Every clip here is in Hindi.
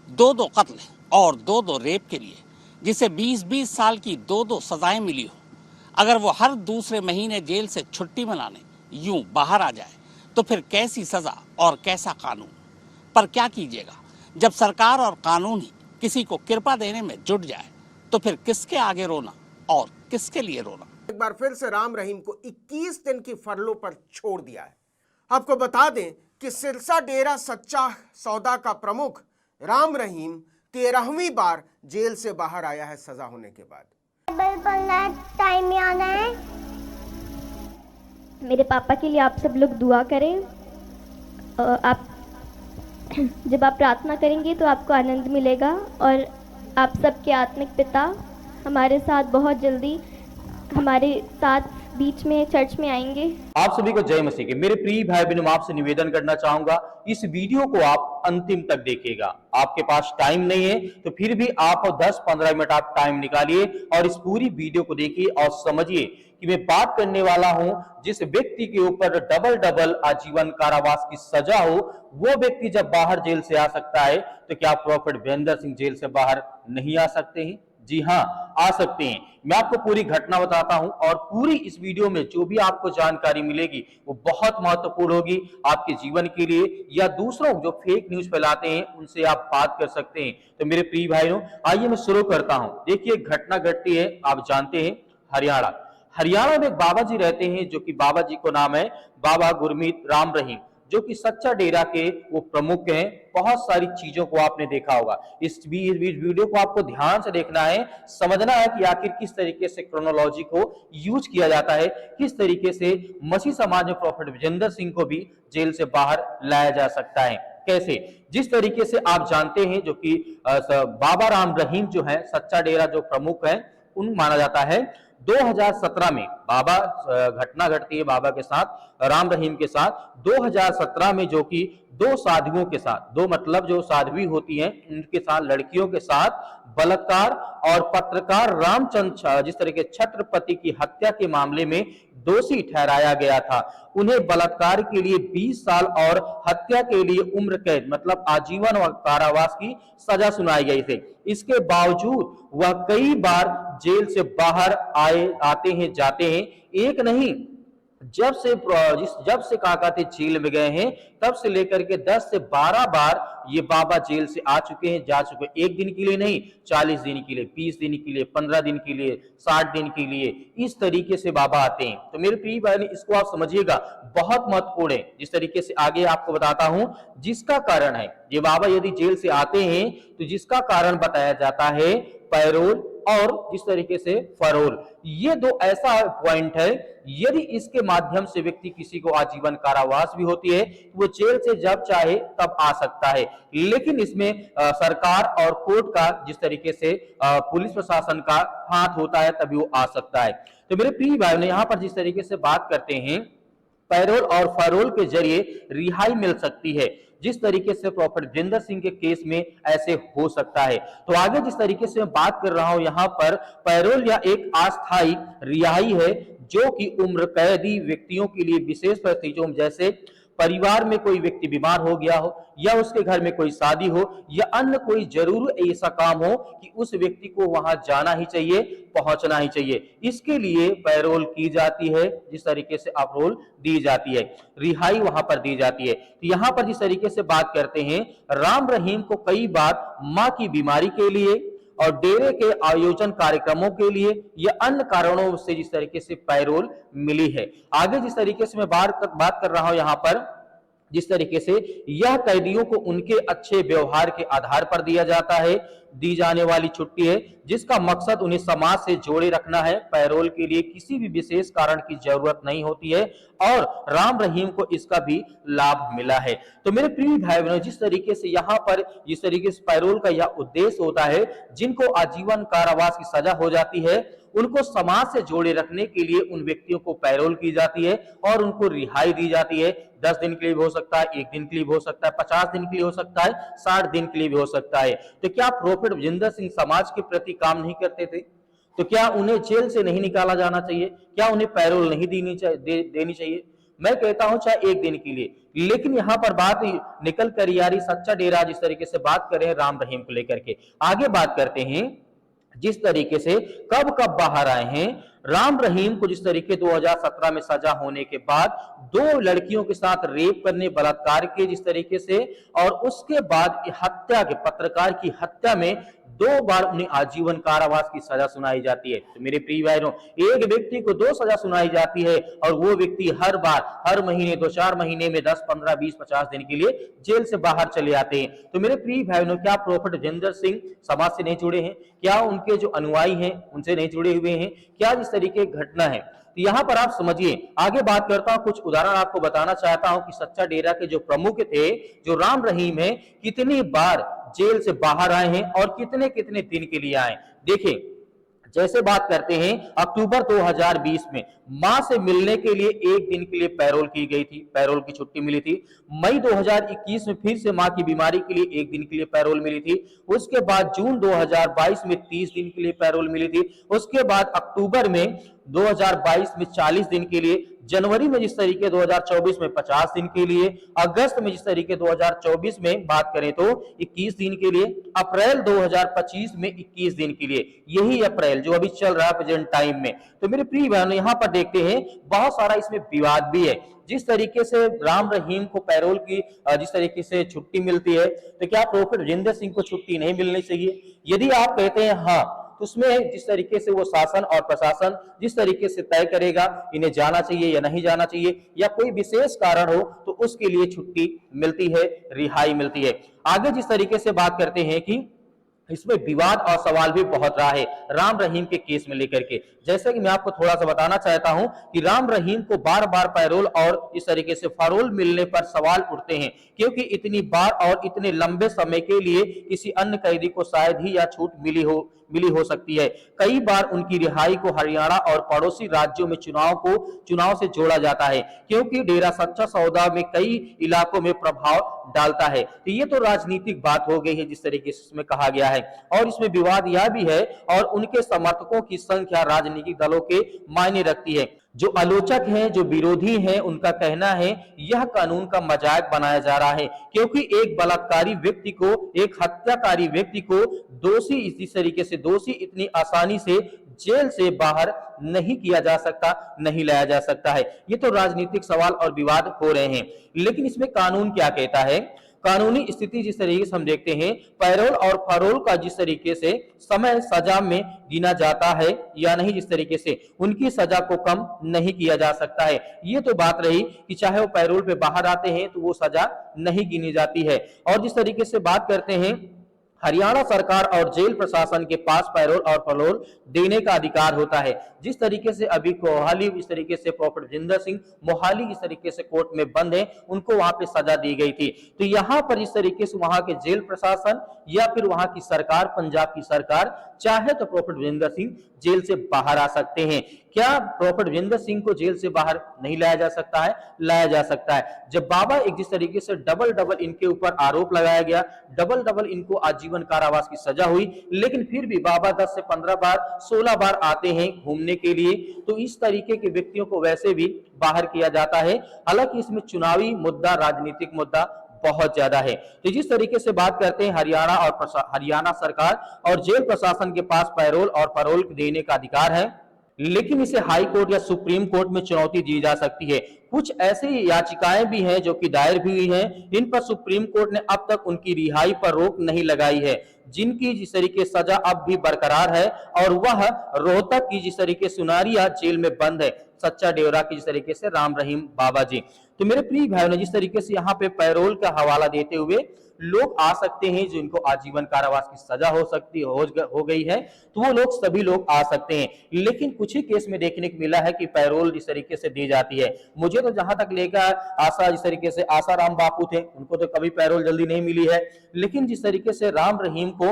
दो दो कत्ल और दो दो रेप के लिए जिसे 20-20 साल की दो दो सजाएं मिली हो, अगर वो हर दूसरे महीने जेल से छुट्टी मनाने यूं बाहर आ जाए तो फिर कैसी सजा और कैसा कानून। पर क्या कीजिएगा, जब सरकार और कानून ही किसी को कृपा देने में जुट जाए तो फिर किसके आगे रोना और किसके लिए रोना। एक बार फिर से राम रहीम को 21 दिन की फरलो पर छोड़ दिया है। आपको बता दें कि सिरसा डेरा सच्चा सौदा का प्रमुख राम रहीम 13वीं बार जेल से बाहर आया है सजा होने के बाद। बाइबल पढ़ना टाइम में आना है। मेरे पापा के लिए आप सब लोग दुआ करें। आप जब आप प्रार्थना करेंगे तो आपको आनंद मिलेगा और आप सबके आत्मिक पिता हमारे साथ बहुत जल्दी हमारे साथ बीच में चर्च में आएंगे। आप सभी को जय मसीह के। मेरे प्रिय भाई बहनों, मैं आपसे निवेदन करना चाहूंगा, इस वीडियो को आप अंतिम तक देखिएगा। आपके पास टाइम नहीं है तो फिर भी आप 10-15 मिनट आप टाइम निकालिए और इस पूरी वीडियो को देखिए और समझिए कि मैं बात करने वाला हूं जिस व्यक्ति के ऊपर डबल आजीवन कारावास की सजा हो, वो व्यक्ति जब बाहर जेल से आ सकता है तो क्या प्रॉफेट वीरेंद्र सिंह जेल से बाहर नहीं आ सकते हैं? जी हां, आ सकते हैं। मैं आपको पूरी घटना बताता हूं और पूरी इस वीडियो में जो भी आपको जानकारी मिलेगी वो बहुत महत्वपूर्ण होगी आपके जीवन के लिए, या दूसरों जो फेक न्यूज फैलाते हैं उनसे आप बात कर सकते हैं। तो मेरे प्रिय भाइयों, आइए मैं शुरू करता हूं। देखिए, घटना घटती है, आप जानते हैं, हरियाणा में एक बाबा जी रहते हैं, जो कि बाबा जी को नाम है बाबा गुरमीत राम रहीम, जो कि सच्चा डेरा के वो प्रमुख हैं। बहुत सारी चीजों को आपने देखा होगा। इस वीडियो को आपको ध्यान से देखना है, समझना है कि आखिर किस तरीके से क्रोनोलॉजी को यूज किया जाता है, किस तरीके से मसीह समाज में प्रॉफेट वीरेंद्र सिंह को भी जेल से बाहर लाया जा सकता है। कैसे? जिस तरीके से आप जानते हैं, जो कि बाबा राम रहीम जो है सच्चा डेरा जो प्रमुख है, उन माना जाता है 2017 में बाबा घटना घटती है बाबा के साथ, राम रहीम के साथ 2017 में, जो कि दो साधुओं के साथ, दो मतलब जो साध्वी होती हैं उनके साथ, लड़कियों के साथ बलात्कार और पत्रकार रामचंद्र जिस तरह के छत्रपति की हत्या के मामले में दोषी ठहराया गया था। उन्हें बलात्कार के लिए 20 साल और हत्या के लिए उम्र कैद मतलब आजीवन कारावास की सजा सुनाई गई थी। इसके बावजूद वह कई बार जेल से बाहर आते हैं, जाते हैं। एक नहीं, जब से काकाते जेल में गए हैं तब से लेकर के 10 से 12 बार ये बाबा जेल से आ चुके हैं, जा चुके हैं। एक दिन के लिए नहीं, 40 दिन के लिए, 20 दिन के लिए, 15 दिन के लिए, 60 दिन के लिए, इस तरीके से बाबा आते हैं। तो मेरे प्रिय भाई, इसको आप समझिएगा, बहुत महत्वपूर्ण है। जिस तरीके से आगे आपको बताता हूं, जिसका कारण है ये बाबा यदि जेल से आते हैं तो जिसका कारण बताया जाता है पैरोल और जिस तरीके से फरोल, ये दो ऐसा पॉइंट है, यदि इसके माध्यम से व्यक्ति किसी को आजीवन कारावास भी होती है तो वो जेल से जब चाहे तब आ सकता है। लेकिन इसमें सरकार और कोर्ट का, जिस तरीके से पुलिस प्रशासन का हाथ होता है, तभी वो आ सकता है। तो मेरे प्रिय भाइयों ने यहाँ पर जिस तरीके से बात करते हैं, पैरोल और फरोल के जरिए रिहाई मिल सकती है। जिस तरीके से प्रॉफेट वीरेंद्र सिंह के केस में ऐसे हो सकता है। तो आगे जिस तरीके से मैं बात कर रहा हूं, यहां पर पैरोल या एक अस्थायी रिहाई है, जो कि उम्र कैदी व्यक्तियों के लिए विशेष परिस्थितियों, जैसे परिवार में कोई व्यक्ति बीमार हो गया हो, या उसके घर में कोई शादी हो, या अन्य कोई जरूर ऐसा काम हो कि उस व्यक्ति को वहां जाना ही चाहिए, पहुंचना ही चाहिए, इसके लिए पैरोल की जाती है। जिस तरीके से अप्रोल दी जाती है, रिहाई वहां पर दी जाती है। तो यहां पर जिस तरीके से बात करते हैं, राम रहीम को कई बार मां की बीमारी के लिए और डेरे के आयोजन कार्यक्रमों के लिए या अन्य कारणों से जिस तरीके से पैरोल मिली है। आगे जिस तरीके से मैं बात कर रहा हूं, यहां पर जिस तरीके से यह कैदियों को उनके अच्छे व्यवहार के आधार पर दिया जाता है, दी जाने वाली छुट्टी है, जिसका मकसद उन्हें समाज से जोड़े रखना है। पैरोल के लिए किसी भी विशेष कारण की जरूरत नहीं होती है और राम रहीम को इसका भी लाभ मिला है। तो मेरे प्रिय भाई बहनों, जिस तरीके से यहाँ पर जिस तरीके से पैरोल का यह उद्देश्य होता है, जिनको आजीवन कारावास की सजा हो जाती है उनको समाज से जोड़े रखने के लिए उन व्यक्तियों को पैरोल की जाती है और उनको रिहाई दी जाती है। 10 दिन के लिए भी हो सकता है, 1 दिन के लिए भी हो सकता है, 50 दिन के लिए हो सकता है, 60 दिन के लिए भी हो सकता है। तो क्या प्रॉफेट वीरेंद्र सिंह समाज के प्रति काम नहीं करते थे? तो क्या उन्हें जेल से नहीं निकाला जाना चाहिए? क्या उन्हें पैरोल नहीं देनी चाहिए? मैं कहता हूं चाहे 1 दिन के लिए। लेकिन यहां पर बात निकल कर आ रही सच्चा डेरा जिस तरीके से बात कर रहे हैं राम रहीम को लेकर के। आगे बात करते हैं जिस तरीके से कब कब बाहर आए हैं राम रहीम को, जिस तरीके 2017 में सजा होने के बाद 2 लड़कियों के साथ रेप करने, बलात्कार के जिस तरीके से, और उसके बाद हत्या के, पत्रकार की हत्या में 2 बार उन्हें आजीवन कारावास की सजा सुनाई जाती है। तो मेरे प्रिय भाइयों, एक व्यक्ति को 2 सजा सुनाई जाती है और वो व्यक्ति हर बार, हर महीने, 2-4 महीने में 10, 15, 20, 50 दिन के लिए जेल से बाहर चले आते हैं। तो मेरे प्रिय भाइयों, क्या प्रोफेट जितेंद्र सिंह समाज से नहीं जुड़े हैं? क्या उनके जो अनुयायी हैं उनसे नहीं जुड़े हुए हैं? क्या इस तरीके की घटना है? तो यहां पर आप समझिए। आगे बात करता हूं, कुछ उदाहरण आपको बताना चाहता हूं कि सच्चा डेरा के जो प्रमुख थे, जो राम रहीम है, कितनी बार जेल से बाहर आए हैं और कितने कितने दिन के लिए आए। देखिए, जैसे बात करते हैं अक्टूबर 2020 में मां से मिलने के लिए 1 दिन के लिए पैरोल की गई थी, पैरोल की छुट्टी मिली थी। मई 2021 में फिर से मां की बीमारी के लिए 1 दिन के लिए पैरोल मिली थी। उसके बाद जून 2022 में 30 दिन के लिए पैरोल मिली थी। उसके बाद अक्टूबर में 2022 में 40 दिन के लिए, जनवरी में जिस तरीके 2024 में 50 दिन के लिए, अगस्त में जिस तरीके 2024 में बात करें तो 21 दिन के लिए, अप्रैल 2025 में 21 दिन के लिए। यही अप्रैल जो अभी चल रहा है प्रेजेंट टाइम में। तो मेरे प्रिय बहनों, यहां पर देखते हैं बहुत सारा इसमें विवाद भी है। जिस तरीके से राम रहीम को पैरोल की जिस तरीके से छुट्टी मिलती है, तो क्या प्रोफेट जितेंद्र सिंह को छुट्टी नहीं मिलनी चाहिए? यदि आप कहते हैं हाँ, तो उसमें जिस तरीके से वो शासन और प्रशासन जिस तरीके से तय करेगा इन्हें जाना चाहिए या नहीं जाना चाहिए, या कोई विशेष कारण हो तो उसके लिए छुट्टी मिलती है, रिहाई मिलती है। आगे जिस तरीके से बात करते हैं कि इसमें विवाद और सवाल भी बहुत रहा है राम रहीम के केस में लेकर के। जैसे कि मैं आपको थोड़ा सा बताना चाहता हूं कि राम रहीम को बार बार पैरोल और इस तरीके से फरोल मिलने पर सवाल उठते हैं, क्योंकि इतनी बार और इतने लंबे समय के लिए किसी अन्य कैदी को शायद ही या छूट मिली हो सकती है। कई बार उनकी रिहाई को हरियाणा और पड़ोसी राज्यों में चुनाव से जोड़ा जाता है, क्योंकि डेरा सच्चा सौदा में कई इलाकों में प्रभाव डालता है। तो ये तो राजनीतिक बात हो गई है जिस तरीके से इसमें कहा गया है। और इसमें विवाद यह भी है, और उनके समर्थकों की संख्या राजनीतिक दलों के मायने रखती है। जो आलोचक हैं, जो विरोधी हैं, उनका कहना है यह कानून का मजाक बनाया जा रहा है, क्योंकि एक बलात्कारी व्यक्ति को, एक हत्याकारी व्यक्ति को दोषी इस तरीके से इतनी आसानी से जेल से बाहर नहीं किया जा सकता, नहीं लाया जा सकता है। ये तो राजनीतिक सवाल और विवाद हो रहे हैं। लेकिन इसमें कानून क्या कहता है? कानूनी स्थिति जिस तरीके से हम देखते हैं, पैरोल और फरोल का जिस तरीके से समय सजा में गिना जाता है या नहीं, जिस तरीके से उनकी सजा को कम नहीं किया जा सकता है। ये तो बात रही कि चाहे वो पैरोल पे बाहर आते हैं तो वो सजा नहीं गिनी जाती है। और जिस तरीके से बात करते हैं, हरियाणा सरकार और जेल प्रशासन के पास पैरोल और फरोल देने का अधिकार होता है। जिस तरीके से अभी मोहाली, इस तरीके से प्रोफेट जितेंद्र सिंह मोहाली इस तरीके से कोर्ट में बंद है, उनको वहां पे सजा दी गई थी। तो यहां पर इस तरीके से वहां के जेल प्रशासन या फिर वहां की सरकार, पंजाब की सरकार चाहे तो प्रोफेट जितेंद्र सिंह जेल से बाहर आ सकते हैं। क्या प्रोफेट जितेंद्र सिंह को जेल से बाहर नहीं लाया जा सकता है? लाया जा सकता है। जब बाबा एक जिस तरीके से डबल इनके ऊपर आरोप लगाया गया, डबल इनको आजीवन कारावास की सजा हुई, लेकिन फिर भी बाबा 10 से 15 बार, 16 बार आते हैं घूमने के लिए। तो इस तरीके के व्यक्तियों को वैसे भी बाहर किया जाता है। हालांकि इसमें चुनावी मुद्दा, राजनीतिक मुद्दा बहुत ज्यादा है। तो जिस तरीके से बात करते हैं, हरियाणा सरकार और जेल प्रशासन के पास पैरोल और फरोल देने का अधिकार है, लेकिन इसे हाई कोर्ट या सुप्रीम कोर्ट में चुनौती दी जा सकती है। कुछ ऐसी याचिकाएं भी हैं जो कि दायर भी हुई हैं, इन पर सुप्रीम कोर्ट ने अब तक उनकी रिहाई पर रोक नहीं लगाई है, जिनकी जिस तरीके सजा अब भी बरकरार है, और वह रोहतक की जिस तरीके सुनारिया जेल में बंद है सच्चा डेरा की जिस तरीके से राम रहीम बाबा जी। तो मेरे प्रिय भाइयों, जिस तरीके से यहाँ पे पैरोल का हवाला देते हुए लोग आ सकते हैं जिनको आजीवन कारावास की सजा हो गई है, तो वो लोग, सभी लोग आ सकते हैं। लेकिन कुछ ही केस में देखने को मिला है कि पैरोल जिस तरीके से दी जाती है। मुझे तो जहां तक लेकर आशा, जिस तरीके से आसाराम बापू थे, उनको तो कभी पैरोल जल्दी नहीं मिली है, लेकिन जिस तरीके से राम रहीम को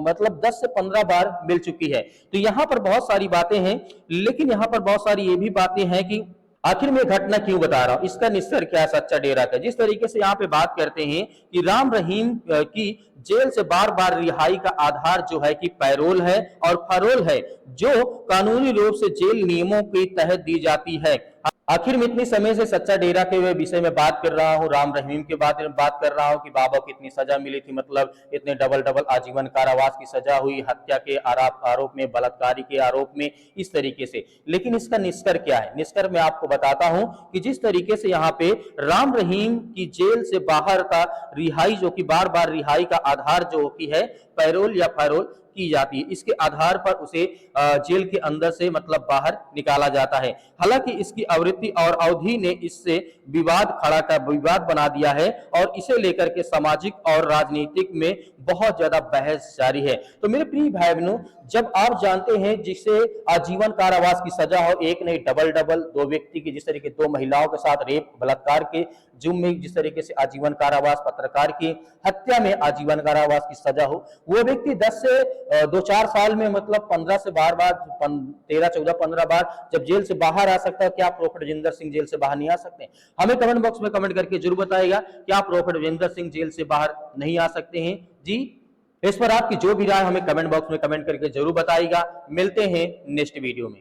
मतलब 10 से 15 बार मिल चुकी है। तो यहाँ पर बहुत सारी बातें हैं, लेकिन यहाँ पर बहुत सारी ये भी बातें हैं कि आखिर में घटना क्यों बता रहा हूं, इसका निस्तर क्या है सच्चा डेरा का। जिस तरीके से यहाँ पे बात करते हैं कि राम रहीम की जेल से बार बार रिहाई का आधार जो है कि पैरोल है और फरोल है, जो कानूनी रूप से जेल नियमों के तहत दी जाती है। आखिर में इतनी समय से सच्चा डेरा के विषय में बात कर रहा हूँ, राम रहीम के बात कर रहा हूँ कि बाबा को इतनी सजा मिली थी, मतलब इतने डबल आजीवन कारावास की सजा हुई, हत्या के आरोप में, बलात्कारी के आरोप में, इस तरीके से। लेकिन इसका निष्कर्ष क्या है? निष्कर्ष मैं आपको बताता हूं कि जिस तरीके से यहाँ पे राम रहीम की जेल से बाहर का रिहाई, जो कि बार बार रिहाई का आधार जो होती है पैरोल या पैरोल की जाती है, इसके आधार पर उसे जेल के अंदर से मतलब बाहर निकाला जाता है। हालांकि इसकी आवृत्ति और अवधि ने इससे विवाद बना दिया है और इसे लेकर के सामाजिक और राजनीतिक में बहुत ज्यादा बहस जारी है। तो मेरे प्रिय भाई बहनों, जब आप जानते हैं जिसे आजीवन कारावास की सजा हो, एक नहीं डबल दो व्यक्ति की, जिस तरीके 2 महिलाओं के साथ रेप बलात्कार के जुर्म में जिस तरीके से आजीवन कारावास, पत्रकार की हत्या में आजीवन कारावास की सजा हो, वो व्यक्ति 10 से 2-4 साल में मतलब 15 से 12 बार, 13, 14, 15 बार जब जेल से बाहर आ सकता है। क्या प्रोफेसर विजेंद्र सिंह जेल से बाहर नहीं आ सकते? हमें कमेंट बॉक्स में कमेंट करके जरूर बताइएगा, क्या प्रोफेसर विजेंद्र सिंह जेल से बाहर नहीं आ सकते हैं? जी, इस पर आपकी जो भी राय हमें कमेंट बॉक्स में कमेंट करके जरूर बताइएगा। मिलते हैं नेक्स्ट वीडियो में।